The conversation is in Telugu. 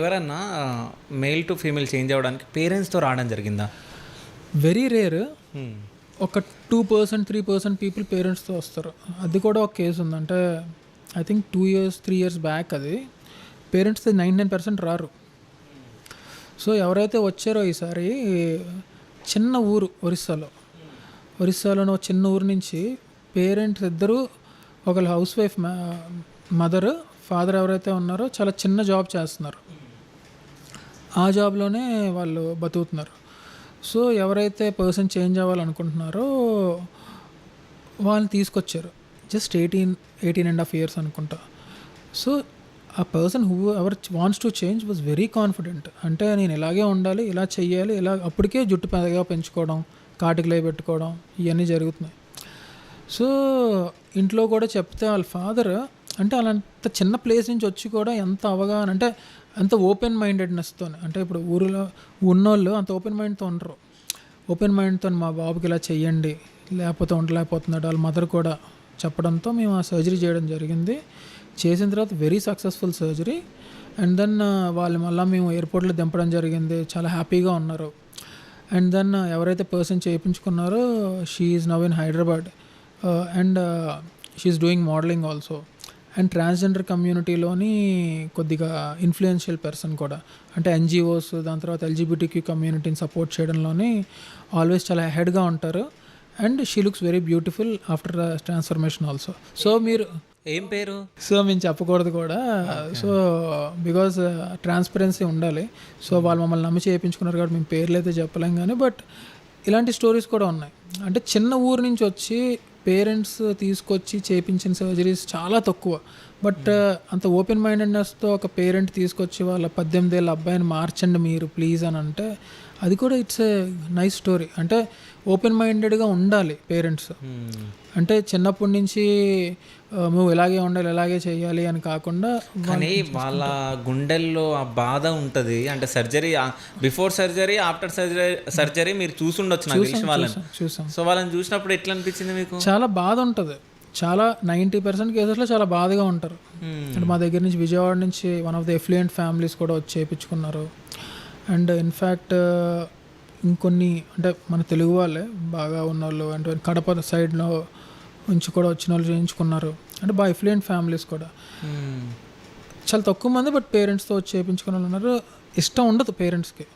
ఎవరన్నా మేల్ టు ఫీమేల్ చేంజ్ అవ్వడానికి పేరెంట్స్‌తో రావడం జరిగిందా? Very rare. హ్మ్. ఒక 2%, 3% పీపుల్ పేరెంట్స్‌తో వస్తారు. అది కూడా ఒక కేసు ఉంది. అంటే I think 2 years, 3 years back అది. పేరెంట్స్‌తో 99% రారు. సో ఎవరైతే వచ్చారో ఈసారి చిన్న ఊరు ఒరిస్సాలోని ఒక చిన్న ఊరు నుంచి పేరెంట్స్ ఇద్దరు, ఒకళ్ళు హౌస్ వైఫ్ మదర్, ఫాదర్ ఎవరైతే ఉన్నారో చాలా చిన్న జాబ్ చేస్తున్నారు. ఆ జాబ్లోనే వాళ్ళు బతుకుతున్నారు. సో ఎవరైతే పర్సన్ చేంజ్ అవ్వాలనుకుంటున్నారో వాళ్ళని తీసుకొచ్చారు. జస్ట్ 18.5 ఇయర్స్ అనుకుంటా. సో ఆ person who ever wants to change was very confident. అంటే నేను ఇలాగే ఉండాలి, ఇలా చెయ్యాలి, ఇలా అప్పటికే జుట్టు పెద్దగా పెంచుకోవడం, కాటికలే పెట్టుకోవడం ఇవన్నీ జరుగుతున్నాయి. సో ఇంట్లో కూడా చెప్తే వాళ్ళ ఫాదర్ అంటే అలాంటి చిన్న ప్లేస్ నుంచి వచ్చి కూడా ఎంత అవగాహన, అంటే అంత ఓపెన్ మైండెడ్నెస్తో, అంటే ఇప్పుడు ఊరిలో ఉన్నోళ్ళు అంత ఓపెన్ మైండ్తో ఉండరు. ఓపెన్ మైండ్తో మా బాబుకి ఇలా చెయ్యండి, లేకపోతే ఉండలేకపోతున్నాడు వాళ్ళ మదర్ కూడా చెప్పడంతో మేము ఆ సర్జరీ చేయడం జరిగింది. చేసిన తర్వాత very successful surgery. And then వాళ్ళు మళ్ళీ మేము ఎయిర్పోర్ట్లో దింపడం జరిగింది. చాలా హ్యాపీగా ఉన్నారు. అండ్ దెన్ ఎవరైతే పర్సన్ చేయించుకున్నారో she is now in Hyderabad and she is doing modelling also. And transgender కమ్యూనిటీలోని కొద్దిగా ఇన్ఫ్లుయెన్షియల్ పర్సన్ కూడా, అంటే ఎన్జిఓస్, దాని తర్వాత ఎల్జీబీటీక్యూ కమ్యూనిటీని సపోర్ట్ చేయడంలోని ఆల్వేస్ చాలా హెడ్గా ఉంటారు. And she looks very beautiful after the transformation also. So మీరు ఏం పేరు? సో మేము చెప్పకూడదు కూడా. సో బికాజ్ ట్రాన్స్పరెన్సీ ఉండాలి. సో వాళ్ళు మమ్మల్ని నమ్మి చేయించుకున్నారు కాబట్టి మేము పేర్లు అయితే చెప్పలేం. కానీ బట్ ఇలాంటి స్టోరీస్ కూడా ఉన్నాయి. అంటే చిన్న ఊరు నుంచి వచ్చి పేరెంట్స్ తీసుకొచ్చి చేయించిన సర్జరీస్ చాలా తక్కువ. బట్ అంత ఓపెన్ మైండెడ్నెస్తో ఒక పేరెంట్ తీసుకొచ్చి వాళ్ళ 18 ఏళ్ళ అబ్బాయిని మార్చండి మీరు ప్లీజ్ అని అంటే అది కూడా ఇట్స్ ఏ నైస్ స్టోరీ. అంటే ఓపెన్ మైండెడ్గా ఉండాలి పేరెంట్స్. అంటే చిన్నప్పటి నుంచి నువ్వు ఇలాగే ఉండాలి, ఇలాగే చేయాలి అని కాకుండా, కానీ వాళ్ళ గుండెల్లో ఆ బాధ ఉంటుంది. అంటే surgery, before surgery, after surgery మీరు చూసుండొచ్చు నాకు తెలిసి వాళ్ళని. చూసాం. సో వాళ్ళని చూసినప్పుడు ఎట్లా అనిపించింది మీకు? చాలా బాధ ఉంటుంది. చాలా 90% కేసెస్లో చాలా బాధగా ఉంటారు. అంటే మా దగ్గర నుంచి విజయవాడ నుంచి one of the affluent families కూడా వచ్చి చేయించుకున్నారు. అండ్ ఇన్ఫ్యాక్ట్ ఇంకొన్ని అంటే మన తెలుగు వాళ్ళే బాగా ఉన్నోళ్ళు, అంటే కడప సైడ్లో నుంచి కూడా వచ్చిన వాళ్ళు చేయించుకున్నారు. అంటే బాగా ఎఫ్లూయెంట్ ఫ్యామిలీస్ కూడా. చాలా తక్కువ మంది బట్ పేరెంట్స్తో వచ్చి చేయించుకున్న వాళ్ళు ఉన్నారు. ఇష్టం ఉండదు పేరెంట్స్కి.